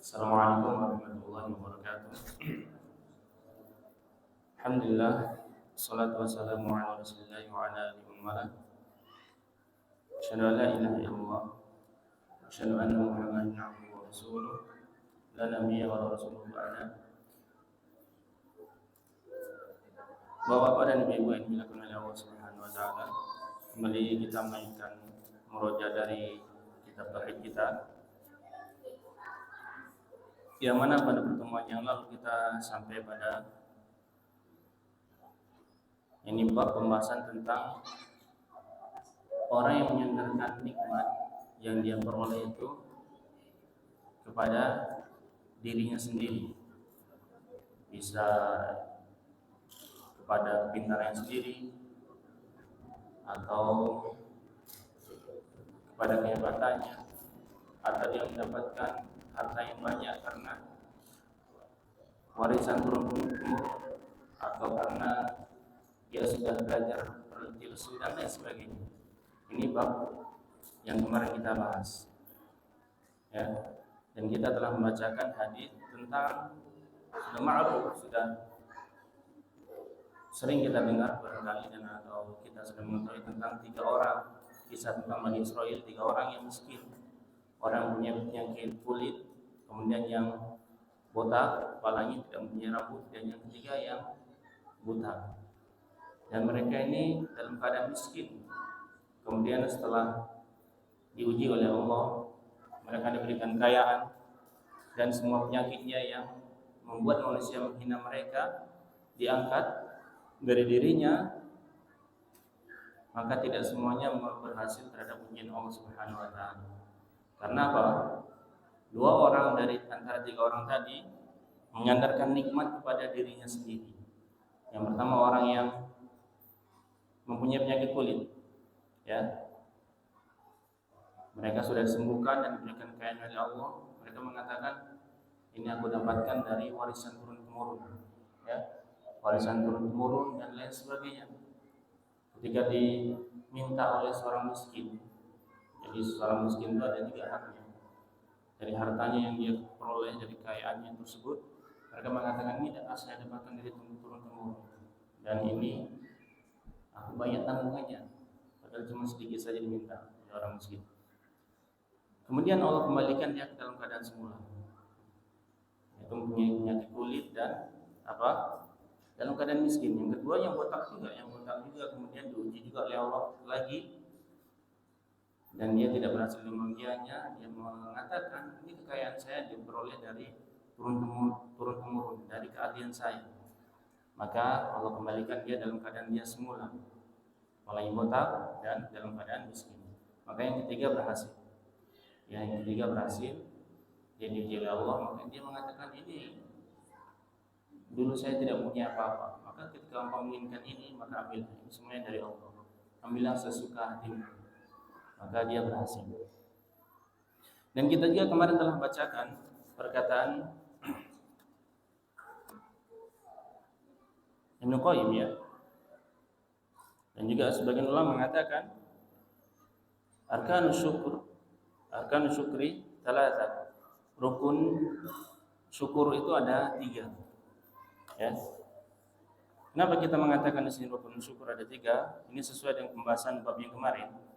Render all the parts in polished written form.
Assalamualaikum warahmatullahi wabarakatuh. Alhamdulillah, salatu wassalamu ala Rasulillah wa ala alihi wa man Asyhadu an la ilaha illallah wa asyhadu anna Muhammadan abduhu wa rasuluh. La nabiyya wa la rasulullah ba'da. Bapak-bapak dan ibu-ibu yang dimuliakan oleh Allah Subhanahu wa taala, kembali kita melanjutkan murojaah dari kitab tauhid kita. Yang mana pada pertemuan yang lalu kita sampai pada ini bab pembahasan tentang orang yang menyandarkan nikmat yang dia peroleh itu kepada dirinya sendiri, bisa kepada kepintaran sendiri atau kepada kehebatannya, atau dia mendapatkan harta yang banyak karena warisan turun-temurun, atau karena dia sudah belajar berilmu dan lain sebagainya. Ini bab yang kemarin kita bahas, ya. Dan kita telah membacakan hadis tentang sudah ma'ruf, sudah sering kita dengar barangkali dan atau kita sudah mengetahui tentang 3 orang, kisah tentang Bani Israel, 3 orang yang miskin, orang punya penyakit kulit, kemudian yang botak kepalanya, tidak punya rambut, dan yang ketiga yang buta. Dan mereka ini dalam keadaan miskin. Kemudian setelah diuji oleh Allah, mereka diberikan kekayaan dan semua penyakitnya yang membuat manusia menghina mereka diangkat dari dirinya, maka tidak semuanya berhasil terhadap ujian Allah Subhanahu wa taala. Karena apa? 2 orang dari antara 3 orang tadi menyandarkan nikmat kepada dirinya sendiri. Yang pertama orang yang mempunyai penyakit kulit, ya. Mereka sudah disembuhkan dan diberikan kekayaan oleh Allah. Mereka mengatakan, ini aku dapatkan dari warisan turun-temurun, ya. Warisan turun-temurun dan lain sebagainya. Ketika diminta oleh seorang miskin, jadi seorang miskin itu ada 3 haknya. Dari hartanya yang dia peroleh, dari kekayaannya tersebut, mereka mengatakan, ini saya dapatkan dari turun-temurun, dan ini aku banyak tanggungannya, padahal cuma sedikit saja diminta oleh orang miskin. Kemudian Allah kembalikan dia ke dalam keadaan semula, yaitu mempunyai penyakit kulit dan dalam keadaan miskin. Yang kedua yang botak juga kemudian diuji juga oleh Allah lagi, dan dia tidak berhasil membahagianya. Dia mengatakan, ini kekayaan saya diperoleh dari turun-temurun, dari keahlian saya. Maka Allah kembalikan dia dalam keadaan dia semula, mulai botak dan dalam keadaan miskin. Maka yang ketiga berhasil. Yang ketiga berhasil, dia diuji oleh Allah. Maka dia mengatakan, ini dulu saya tidak punya apa-apa, maka ketika engkau menginginkan ini, maka ambillah, ini semuanya dari Allah, ambillah sesuka hatimu. Maka dia berhasil. Dan kita juga kemarin telah bacakan perkataan Ibnu Qayyim, ya. Dan juga sebagian ulama mengatakan arkanus syukri thalatha. Rukun syukur itu ada 3. Ya. Kenapa kita mengatakan di sini rukun syukur ada 3? Ini sesuai dengan pembahasan bab yang kemarin.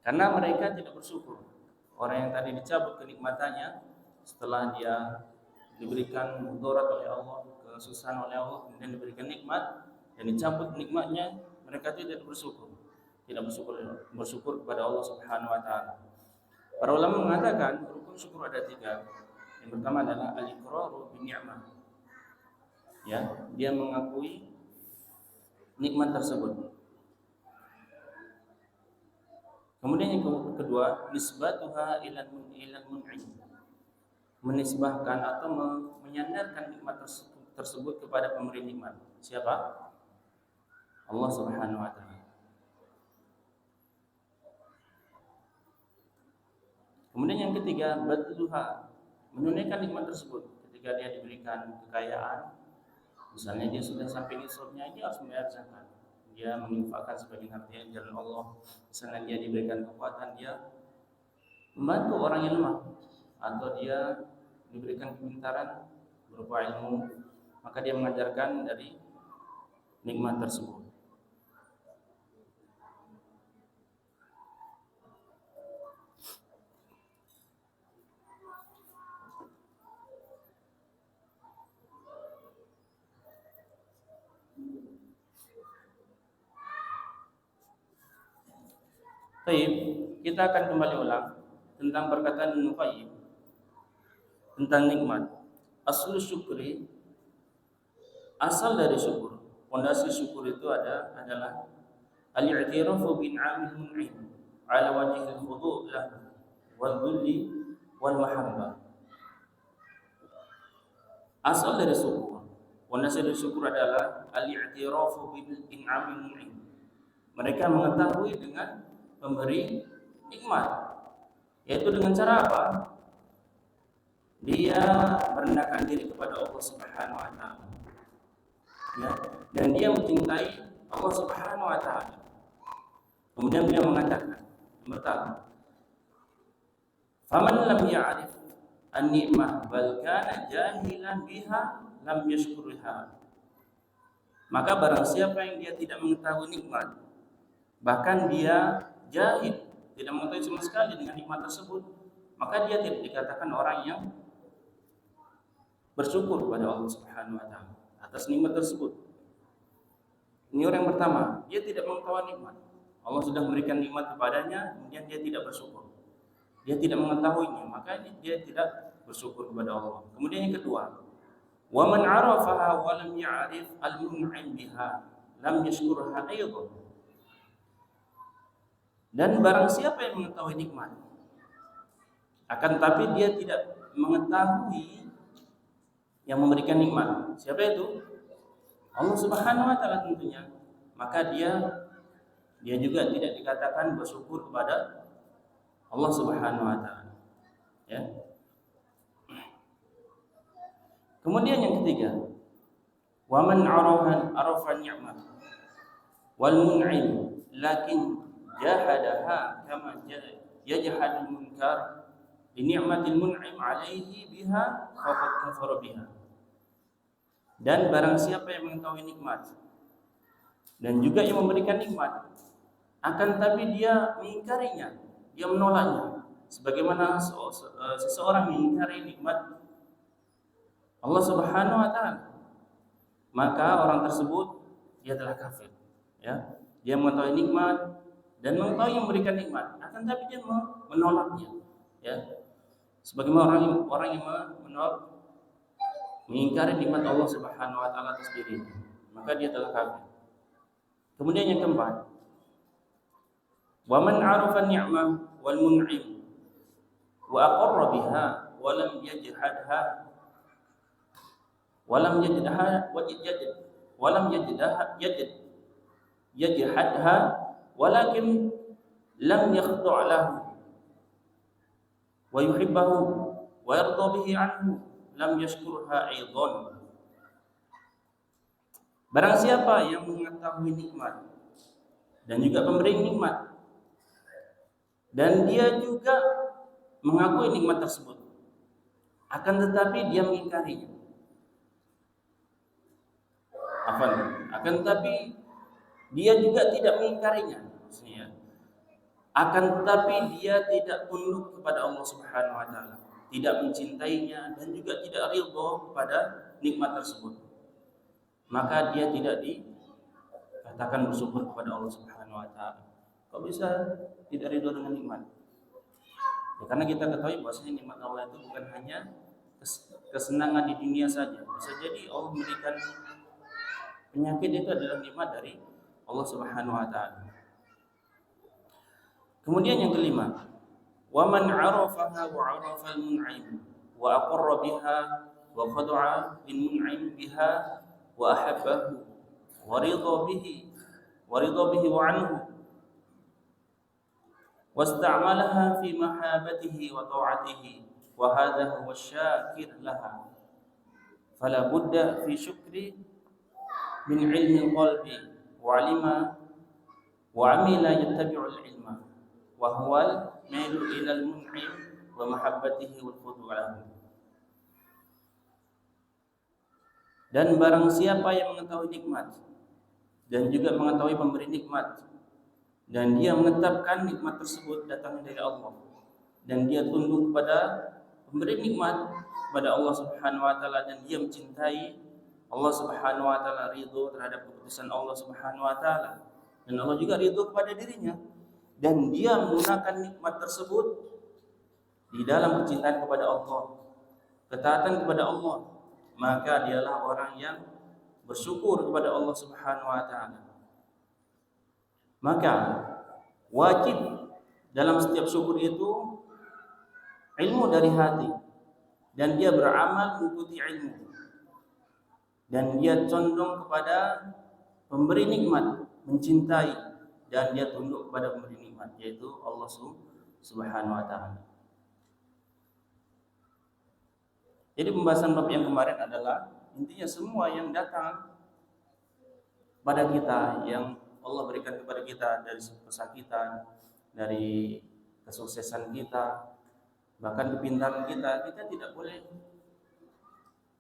Karena mereka tidak bersyukur. Orang yang tadi dicabut kenikmatannya setelah dia diberikan mudarat oleh Allah, kesusahan oleh Allah, kemudian diberikan nikmat dan dicabut nikmatnya, mereka tidak bersyukur. Tidak bersyukur kepada Allah Subhanahu wa taala. Para ulama mengatakan rukun syukur ada 3. Yang pertama adalah al-iqraru bi ni'mah. Ya, dia mengakui nikmat tersebut. Kemudian yang kedua, nisbatuha ilal mun'im. Menisbahkan atau menyandarkan nikmat tersebut kepada pemberi nikmat. Siapa? Allah Subhanahu wa taala. Kemudian yang ketiga, badluha, menunaikan nikmat tersebut. Ketika dia diberikan kekayaan, misalnya dia sudah sampai nisabnya, dia harus membayar zakat. Dia menginfakkan sebagian hartanya di jalan Allah. Misalnya dia diberikan kekuatan, dia membantu orang yang lemah, atau dia diberikan kepintaran berupa ilmu, maka dia mengajarkan dari nikmat tersebut. Baik, kita akan kembali ulang tentang perkataan Ibnu Qayyim tentang nikmat. Asal syukri, asal dari syukur, fondasi syukur itu adalah al-i'tirafu bin'amil mun'im ala wajhil khudu' lahu wal dhulli wal mahabbah. Asal dari syukur, fondasi dari syukur adalah al-i'tirafu bin'amil mun'im. Mereka mengetahui dengan pemberi nikmat, yaitu dengan cara apa? Dia merendahkan diri kepada Allah Subhanahu wa taala. Ya, dan dia mencintai Allah Subhanahu wa taala. Kemudian dia mengatakan, pertama, faman lam ya'rif an-ni'mah bal kana jahilan biha lam yashkurha. Maka barang siapa yang dia tidak mengetahui nikmat, bahkan dia jahil, tidak mengetahui sama sekali dengan nikmat tersebut, maka dia tidak dikatakan orang yang bersyukur kepada Allah Subhanahu wa taala atas nikmat tersebut. Ini orang yang pertama, dia tidak mengetahui nikmat. Allah sudah memberikan nikmat kepadanya, kemudian dia tidak bersyukur. Dia tidak mengetahuinya, maka dia tidak bersyukur kepada Allah. Kemudian yang kedua, wa man 'arafaha wa lam ya'rif al-mun'im biha lam yashkurha aidan. Dan barang siapa yang mengetahui nikmat, akan tetapi dia tidak mengetahui yang memberikan nikmat, siapa itu? Allah Subhanahu wa taala tentunya. Maka dia juga tidak dikatakan bersyukur kepada Allah Subhanahu wa taala. Ya. Kemudian yang ketiga, wa man arafa ni'mah wal mun'im lakin jahadaha kama yajhadul munkar li ni'matil mun'im alaihi biha faqad kafara biha. Dan barang siapa yang mengetahui nikmat dan juga yang memberikan nikmat, akan tapi dia mengingkarinya, dia menolaknya, sebagaimana seseorang mengingkari nikmat Allah Subhanahu wa taala, maka orang tersebut dia telah kafir. Ya, dia mengetahui nikmat dan mengetahui yang memberikan nikmat, akan tapi dia menolaknya. Ya, sebagaimana orang yang menolak, mengingkari nikmat Allah Subhanahu wa taala atas dirinya, maka dia telah kafir. Kemudian yang keempat, wa man 'arafa ni'mah wal mun'im wa aqarra biha wa lam yajhadha wa lam yajidha wa lam yajhadha walakin lam yakhdu' lahu wa yuhibbuhu wa yarda bihi 'anhu lam yashkurha aidan. Barang siapa yang mengetahui nikmat dan juga pemberi nikmat, dan dia juga mengakui nikmat tersebut, akan tetapi dia mengingkarinya. Akan tetapi dia juga tidak mengingkarinya. Akan tetapi dia tidak tunduk kepada Allah Subhanahu wa taala, tidak mencintainya dan juga tidak ridha kepada nikmat tersebut, maka dia tidak dikatakan bersyukur kepada Allah Subhanahu wa taala. Kok bisa tidak ridha dengan nikmat? Ya, karena kita ketahui bahwasanya nikmat Allah itu bukan hanya kesenangan di dunia saja. Bisa jadi Allah memberikan penyakit itu adalah nikmat dari Allah Subhanahu wa taala. Kemudian yang kelima, wa man 'arafaha wa 'arafa al-mun'im wa aqarra biha wa khada'a lil mun'im biha wa ahabbahu wa ridha bihi wa 'anhu wasta'malaha fi mahabbatihi wa ta'atihi wa hadha huwa asy-syakir laha fala budda fi syukri min 'ilmi al-qalbi wa 'alima wa 'amila yattabi'u al-'ilma wa huwa al-mailu ila al-mun'im wa mahabbatihi wal khudu' lahu. Dan barang siapa yang mengetahui nikmat dan juga mengetahui pemberi nikmat, dan dia menetapkan nikmat tersebut datang dari Allah, dan dia tunduk kepada pemberi nikmat, kepada Allah Subhanahu wa taala, dan dia mencintai Allah Subhanahu wa taala, ridho terhadap keputusan Allah Subhanahu wa taala, dan Allah juga ridho kepada dirinya, dan dia menggunakan nikmat tersebut di dalam kecintaan kepada Allah, ketaatan kepada Allah, maka dialah orang yang bersyukur kepada Allah Subhanahu wa taala. Maka wajib dalam setiap syukur itu ilmu dari hati, dan dia beramal mengikuti ilmu, dan dia condong kepada pemberi nikmat, mencintai, dan dia tunduk kepada pemberi nikmat, yaitu Allah Subhanahu wa taala. Jadi pembahasan bab yang kemarin adalah intinya semua yang datang pada kita, yang Allah berikan kepada kita dari kesakitan, dari kesuksesan kita, bahkan kepintaran kita, kita tidak boleh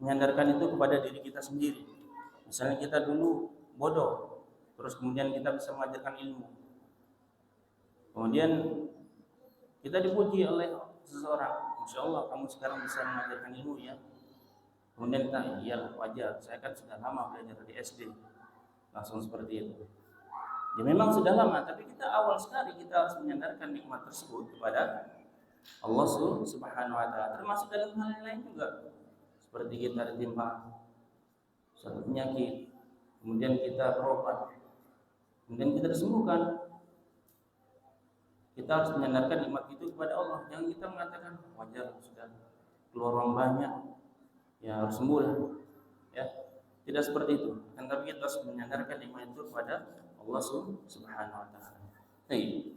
menyandarkan itu kepada diri kita sendiri. Misalnya kita dulu bodoh, terus kemudian kita bisa mengajarkan ilmu, kemudian kita dipuji oleh seseorang, Masya Allah kamu sekarang bisa mengajarkan ilmu ya. Kemudian kita, iyalah wajar, saya kan sudah lama belajar di SD. Langsung seperti itu. Ya memang sudah lama, tapi kita awal sekali kita harus menyandarkan nikmat tersebut kepada Allah Subhanahu wa taala. Termasuk dalam hal yang lain juga. Seperti kita ditimpa suatu penyakit, kemudian kita berobat, kemudian kita disembuhkan. Kita harus menyandarkan nikmat itu kepada Allah. Jangan kita mengatakan wajar sudah keluar uang banyak, ya harus sembuh ya. Tidak seperti itu. Tapi kita harus menyandarkan nikmat itu kepada Allah Subhanahu wa taala. Baik.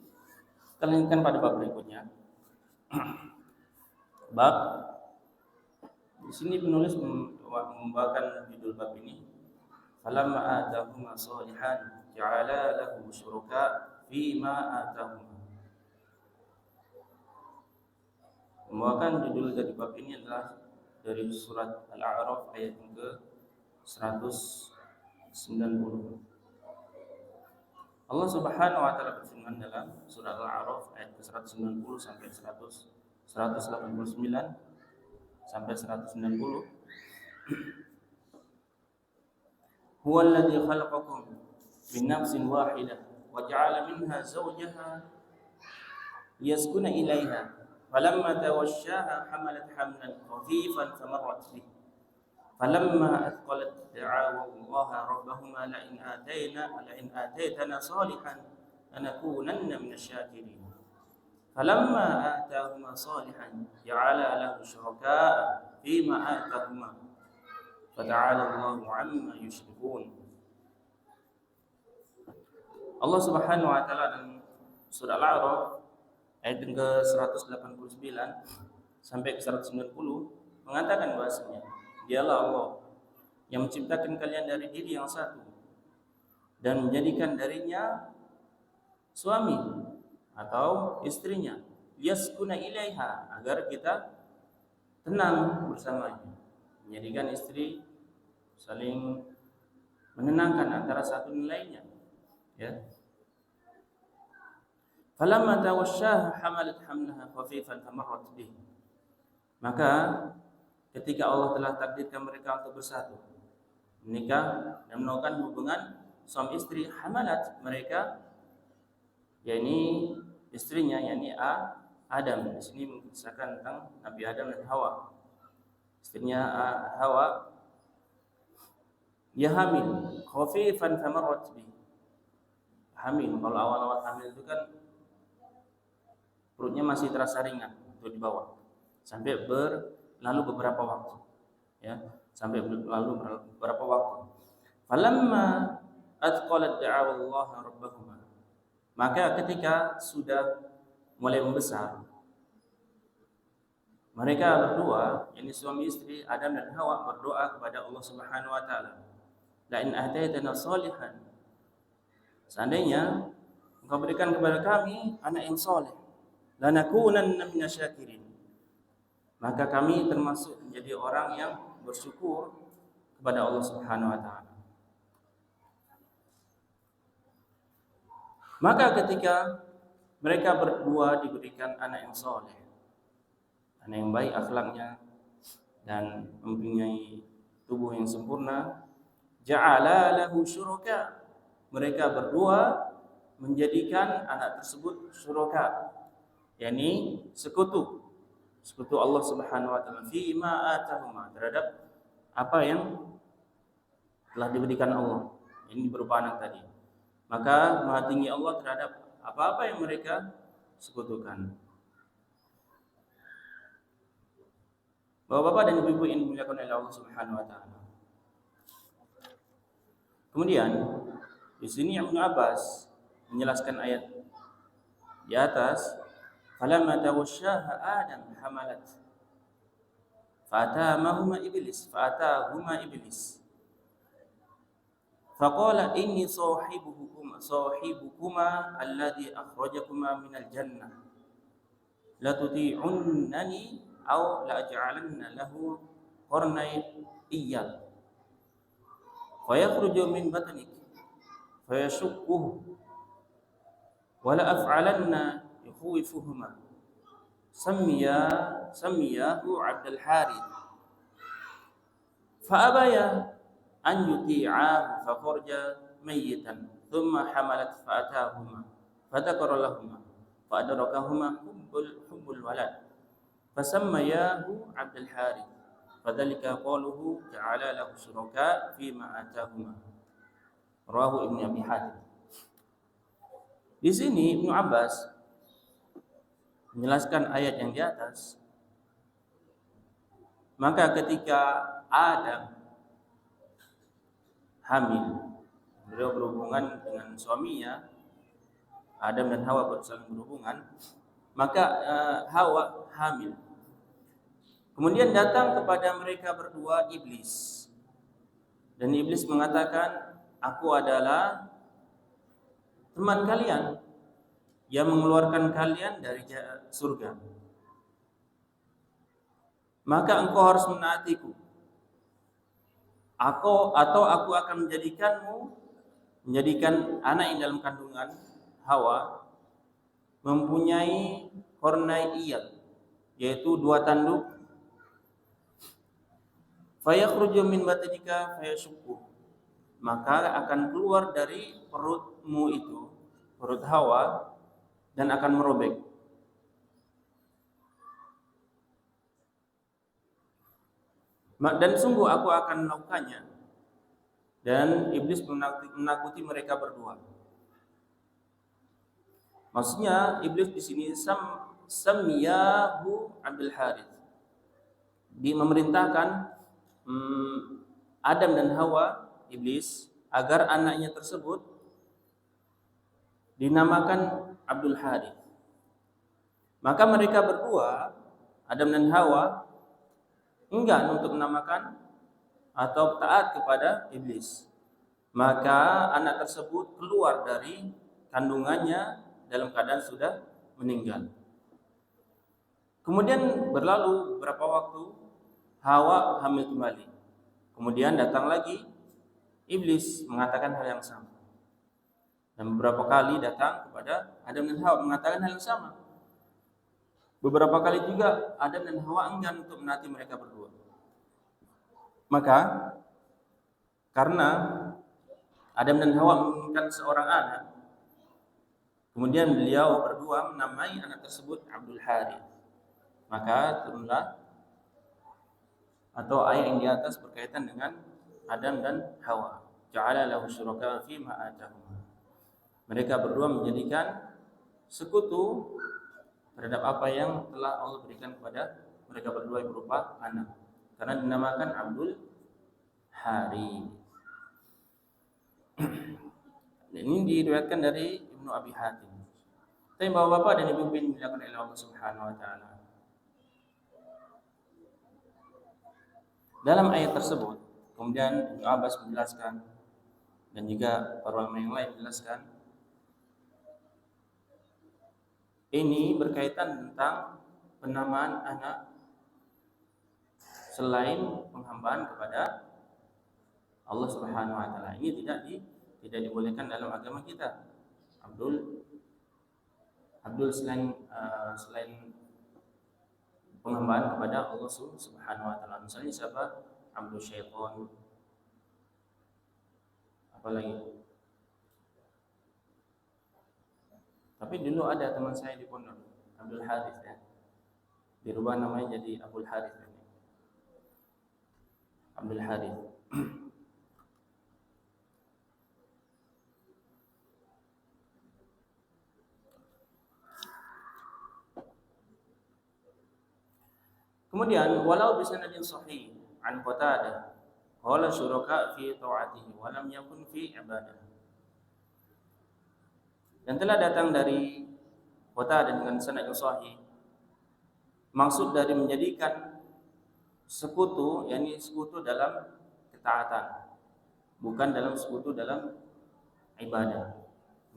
Kita lanjutkan pada bab berikutnya. Bab di sini penulis membawakan judul bab ini, falamma atahuma shalihan ja'ala lahu syuraka fima atahuma. Membawakan judul dari bab ini adalah dari surat Al-A'raf ayat yang ke-190. Allah Subhanahu wa taala berfirman dalam surat Al-A'raf ayat ke-190 sampai 189 sampai 190. Huwallazi khalaqakum min nafsin wahidah wa ja'ala minha zawjaha liyaskuna ilaiha falamma tawashshaha hamalat hamlan khafifan famarrat bihi falamma athqalat da'awa Allah rabbahuma la in ataytana salihan lanakunanna minasyakirin falamma atahuma salihan ja'ala lahu syuraka'a fima atahuma fata'ala Allahu 'amma yusyrikun. Allah Subhanahu wa taala dalam surah Al-A'raf ayat yang ke-189 sampai ke-190 mengatakan bahasanya dialah Allah yang menciptakan kalian dari diri yang satu dan menjadikan darinya suami atau istrinya, yaskuna ilaiha, agar kita tenang bersamanya, menjadikan istri saling menenangkan antara satu dan lainnya, ya. Falamma tawashshaha hamalat hamlaha khafifan famarrat bih. Maka ketika Allah telah takdirkan mereka untuk bersatu, menikah dan melakukan hubungan suami istri, hamalat mereka, yakni istrinya, yakni Adam. Di sini mengisahkan tentang Nabi Adam dan Hawa. Istrinya Hawa dia hamil, khafifan famarrat bih. Hamil, kalau awal-awal hamil itu kan perutnya masih terasa ringan untuk dibawa sampai berlalu beberapa waktu, ya, sampai berlalu beberapa waktu. Falamma athqalat da'awa Allah rabbahuma, maka ketika sudah mulai membesar, mereka berdua, ini suami istri Adam dan Hawa, berdoa kepada Allah Subhanahu wa taala, la in ataitana salihan, seandainya Engkau berikan kepada kami anak yang saleh, lanakunanna minasyakirin, maka kami termasuk menjadi orang yang bersyukur kepada Allah Subhanahu wa taala. Maka ketika mereka berdua diberikan anak yang soleh, anak yang baik akhlaknya dan mempunyai tubuh yang sempurna, ja'ala lahu syuraka, mereka berdua menjadikan anak tersebut syuraka, yakni sekutu Allah Subhanahu wa taala fi ma atahuma, terhadap apa yang telah diberikan Allah, ini berupa anak tadi. Maka Maha Tinggi Allah terhadap apa-apa yang mereka sekutukan. Bapak-bapak dan ibu-ibu yang dimuliakan oleh Allah Subhanahu wa taala. Kemudian di sini Ibnu Abbas menjelaskan ayat di atas, falamma tawasyaha Adam hamalat fa'atahuma iblis faqala inni sahibukuma alladhi akhrajakuma minal jannah la tuti'unnani aw la aj'alanna lahu qarnay iyal fayakhruju min batnik fayashukkuhu wa la af'alanna yukhawifuhuma samiyahu Abdul Harith fa'abaya an yuti'ahu fakharaja mayyitan thumma hamalat fa'atahuma fadhakara lahuma fa'adrakahuma hubbul walad fasammayahu Abdul Harith fadzalika qaluhu ta'ala lahu syuraka fima atahuma, rawahu Ibnu Abi Hatim. Di sini Ibnu Abbas menjelaskan ayat yang di atas. Maka ketika Adam hamil, beliau berhubungan dengan suaminya, Adam dan Hawa saling berhubungan, maka Hawa hamil. Kemudian datang kepada mereka berdua iblis, dan iblis mengatakan, aku adalah teman kalian yang mengeluarkan kalian dari surga, maka engkau harus menaatiku. Aku akan menjadikan anak yang dalam kandungan Hawa mempunyai kornai iyal, yaitu dua tanduk. Fayakhruju min batnika fayashukku, maka akan keluar dari perutmu itu, perut Hawa, dan akan merobek. Dan sungguh aku akan melakukannya. Dan iblis menakuti mereka berdua. Maksudnya iblis di sini samiyahu Abdul Harith, memerintahkan Adam dan Hawa, iblis, agar anaknya tersebut dinamakan Abdul Harith. Maka mereka berdua, Adam dan Hawa, enggan untuk menamakan atau taat kepada iblis. Maka anak tersebut keluar dari kandungannya dalam keadaan sudah meninggal. Kemudian berlalu beberapa waktu, Hawa hamil kembali. Kemudian datang lagi iblis mengatakan hal yang sama. Dan beberapa kali datang kepada Adam dan Hawa mengatakan hal yang sama. Beberapa kali juga Adam dan Hawa enggan untuk menaati mereka berdua. Maka karena Adam dan Hawa menginginkan seorang anak, kemudian beliau berdua menamai anak tersebut Abdul Harith. Maka turunlah atau ayat yang di atas berkaitan dengan Adam dan Hawa. Ja'ala lahu syuraka fi ma atahuma. Mereka berdua menjadikan sekutu terhadap apa yang telah Allah berikan kepada mereka berdua yang berupa anak, karena dinamakan Abdul Harith. Ini diriwayatkan dari Ibnu Abi Hatim. Tapi bapak-bapak dan ibu-ibu yang dimuliakan oleh Allah Subhanahu wa taala, dalam ayat tersebut kemudian Ibnu Abbas menjelaskan, dan juga para ulama yang lain menjelaskan, ini berkaitan tentang penamaan anak selain penghambaan kepada Allah Subhanahu wa taala. Ini tidak dibolehkan dalam agama kita. Abdul selain penghambaan kepada Allah Subhanahu wa taala. Misalnya siapa? Abdul Syaitan. Apalagi? Tapi dulu ada teman saya di pondok, Abdul Harith ya. Dirubah namanya jadi Abdul Harith ini. Abdul Harith. Kemudian walau bisanadin sahih an Qatadah qala syuraka fi ta'atihi wa lam yakun fi ibadah. Dan telah datang dari Qatadah dengan sanad yang sahih, maksud dari menjadikan sekutu, yakni sekutu dalam ketaatan, bukan dalam sekutu dalam ibadah.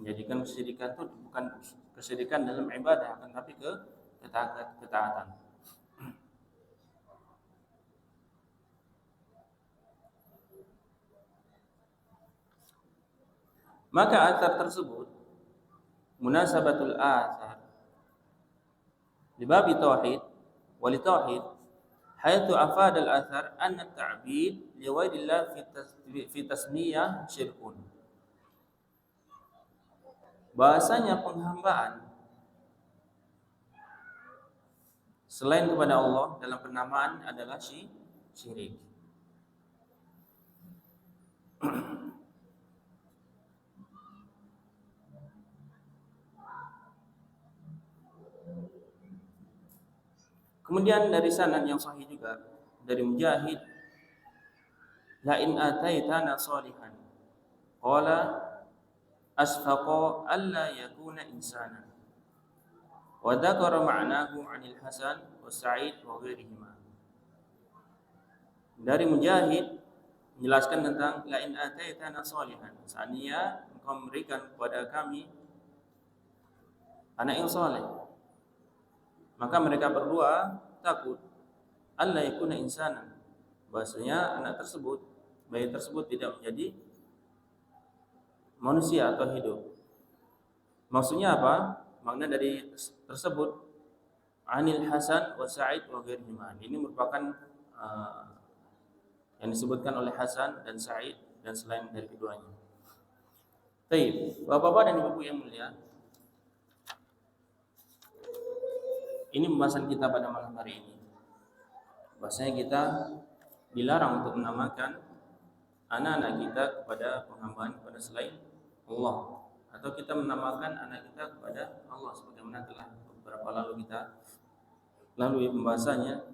Menjadikan kesyirikan itu bukan kesyirikan dalam ibadah, akan tapi ketaatan. Maka athar tersebut munasabatul athar li babi tauhid wa li tauhid haitsu afada al athar anna at-ta'bid li ghairillah fi tasmiyah syirkun. Bahasanya penghambaan selain kepada Allah dalam penamaan adalah syirik. Kemudian dari sanad yang sahih juga dari Mujahid, la in ataitana salihan qala asfaqa alla yakuna insana wa dzakara ma'nahu 'anil Hasan wa Sa'id wa ghairihima. Dari Mujahid menjelaskan tentang la in ataitana salihan, seandainya engkau memberikan kepada kami anak yang saleh, maka mereka berdua takut alla yakuna insana, bahasanya anak tersebut, bayi tersebut tidak menjadi manusia atau hidup. Maksudnya apa? Makna dari tersebut anil Hasan wa Sa'id wa ghairihima. Ini merupakan yang disebutkan oleh Hasan dan Sa'id dan selain dari keduanya. Baik, Bapak-bapak dan Ibu yang mulia, ini pembahasan kita pada malam hari ini. Bahasanya kita dilarang untuk menamakan anak-anak kita kepada penghambaan kepada selain Allah, atau kita menamakan anak kita kepada Allah sebagaimana telah beberapa lalu kita lalui pembahasannya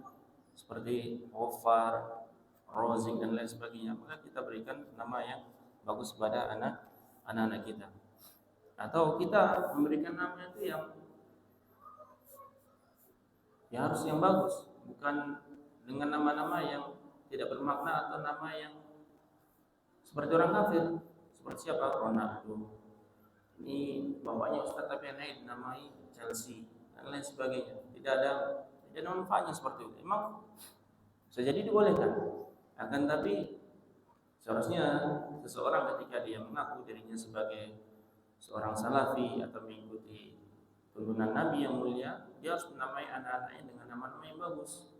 seperti Ghaffar, Razik dan lain sebagainya. Maka kita berikan nama yang bagus kepada anak-anak kita, atau kita memberikan nama itu yang harus yang bagus, bukan dengan nama-nama yang tidak bermakna atau nama yang seperti orang kafir. Seperti siapa? Ronaldo. Ini bapaknya Ustaz tapi anaknya dinamai Chelsea dan lain sebagainya. Tidak ada manfaatnya seperti itu. Memang bisa jadi dibolehkan. Akan tapi seharusnya seseorang ketika dia mengaku dirinya sebagai seorang salafi atau mengikuti tuntunan Nabi yang mulia, dia harus menamai anak-anaknya dengan nama-nama yang bagus.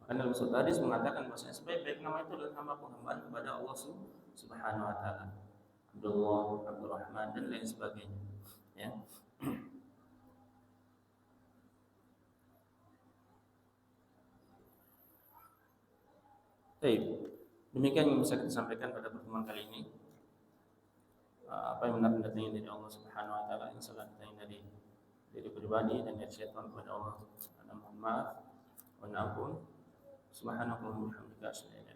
Maka dalam suatu hadis mengatakan bahwasanya sebaik-baik nama itu adalah nama penghambaan kepada Allah Subhanahu wa taala. Abdullah, Abdurrahman dan lain sebagainya. Ya. Baik. Demikian yang bisa kita sampaikan pada pertemuan kali ini. Apa yang benar datangnya dari Allah Subhanahu wa taala, yang salah datangnya dari pribadi dan dari syaitan kepada Allah. Mohon maaf, mohon ampun. Subhanakallahumma wa bihamdika asyhadu an la ilaha illa anta